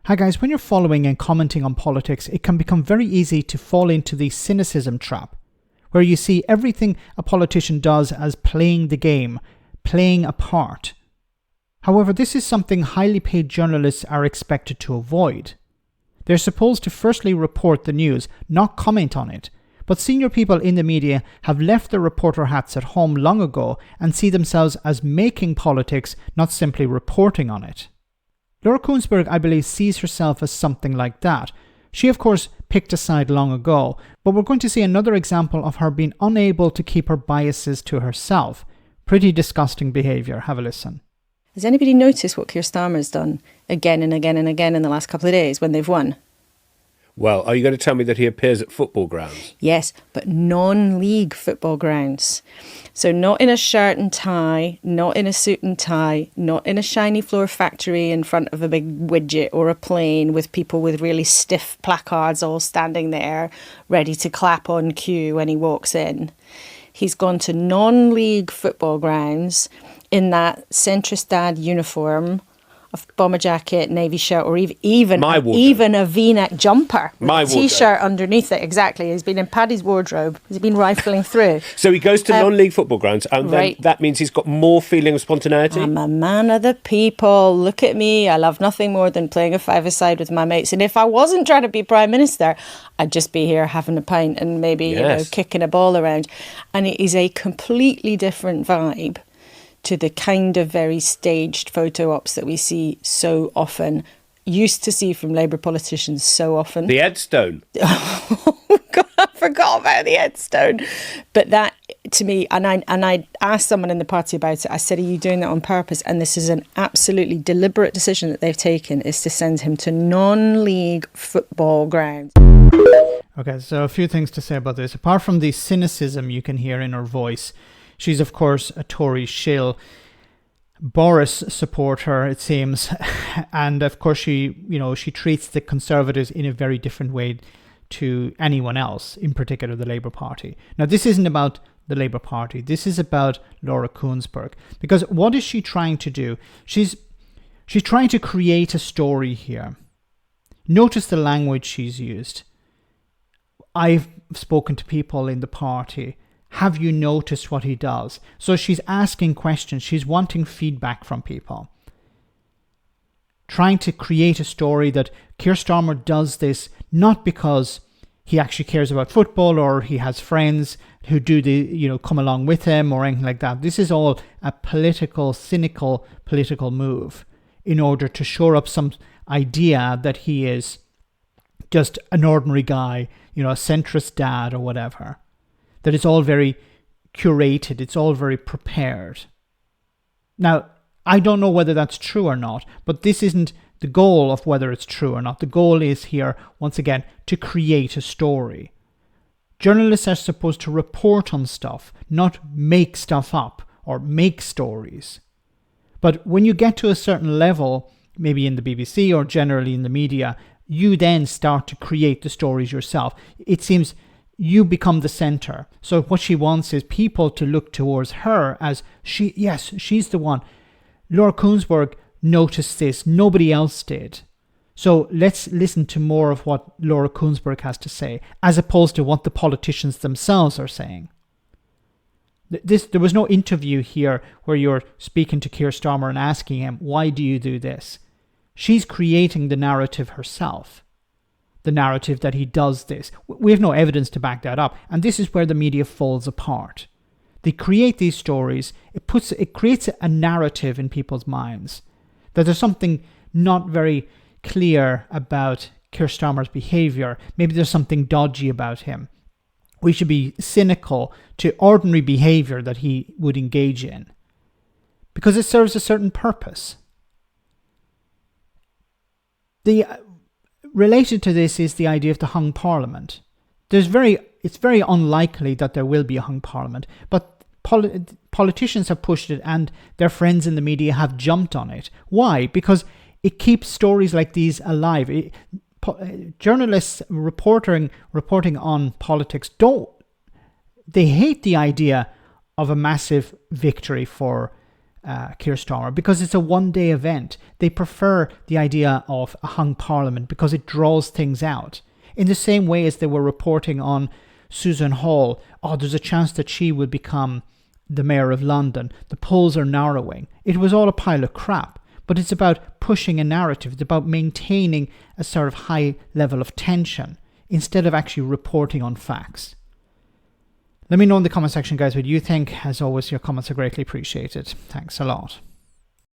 Hi guys, when you're following and commenting on politics, it can become very easy to fall into the cynicism trap, where you see everything a politician does as playing the game, playing a part. However, this is something highly paid journalists are expected to avoid. They're supposed to firstly report the news, not comment on it. But senior people in the media have left their reporter hats at home long ago and see themselves as making politics, not simply reporting on it. Laura Kuenssberg, I believe, sees herself as something like that. She, of course, picked a side long ago, but we're going to see another example of her being unable to keep her biases to herself. Pretty disgusting behaviour. Have a listen. Has anybody noticed what Keir Starmer's done again and again and again in the last couple of days when they've won? Well, are you going to tell me that he appears at football grounds? Yes, but non-league football grounds. So not in a shirt and tie, not in a suit and tie, not in a shiny floor factory in front of a big widget or a plane with people with really stiff placards all standing there ready to clap on cue when he walks in. He's gone to non-league football grounds in that centrist dad uniform, a bomber jacket, navy shirt, or even a V-neck jumper with a T-shirt underneath it. Exactly. He's been in Paddy's wardrobe. He's been rifling through. So he goes to non-league football grounds, and then that means he's got more feeling of spontaneity? I'm a man of the people. Look at me. I love nothing more than playing a five-a-side with my mates. And if I wasn't trying to be Prime Minister, I'd just be here having a pint and maybe kicking a ball around. And it is a completely different vibe to the kind of very staged photo ops that we see so often, used to see from Labour politicians so often. The headstone. Oh, God, I forgot about the headstone. But that, to me, and I asked someone in the party about it, I said, are you doing that on purpose? And this is an absolutely deliberate decision that they've taken, is to send him to non-league football grounds. Okay, so a few things to say about this. Apart from the cynicism you can hear in her voice, she's, of course, a Tory shill, Boris supporter, it seems. And, of course, she treats the Conservatives in a very different way to anyone else, in particular the Labour Party. Now, this isn't about the Labour Party. This is about Laura Kuenssberg. Because what is she trying to do? She's trying to create a story here. Notice the language she's used. I've spoken to people in the party. Have you noticed what he does? So she's asking questions. She's wanting feedback from people. Trying to create a story that Keir Starmer does this not because he actually cares about football or he has friends who come along with him or anything like that. This is all a cynical political move in order to shore up some idea that he is just an ordinary guy, a centrist dad or whatever. That it's all very curated, it's all very prepared. Now, I don't know whether that's true or not, but this isn't the goal of whether it's true or not. The goal is here, once again, to create a story. Journalists are supposed to report on stuff, not make stuff up or make stories. But when you get to a certain level, maybe in the BBC or generally in the media, you then start to create the stories yourself. It seems you become the center. So what she wants is people to look towards her as she's the one. Laura Kuenssberg noticed this. Nobody else did. So let's listen to more of what Laura Kuenssberg has to say, as opposed to what the politicians themselves are saying. There was no interview here where you're speaking to Keir Starmer and asking him, why do you do this? She's creating the narrative herself. The narrative that he does this. We have no evidence to back that up. And this is where the media falls apart. They create these stories. It creates a narrative in people's minds that there's something not very clear about Keir Starmer's behaviour. Maybe there's something dodgy about him. We should be cynical to ordinary behaviour that he would engage in, because it serves a certain purpose. Related to this is the idea of the hung parliament. It's very unlikely that there will be a hung parliament, but politicians have pushed it and their friends in the media have jumped on it. Why? Because it keeps stories like these alive. Journalists reporting on politics they hate the idea of a massive victory for Keir Starmer because it's a one-day event. They prefer the idea of a hung parliament because it draws things out. In the same way as they were reporting on Susan Hall, there's a chance that she will become the mayor of London. The polls are narrowing. It was all a pile of crap, but it's about pushing a narrative. It's about maintaining a sort of high level of tension instead of actually reporting on facts. Let me know in the comment section, guys, what you think. As always, your comments are greatly appreciated. Thanks a lot.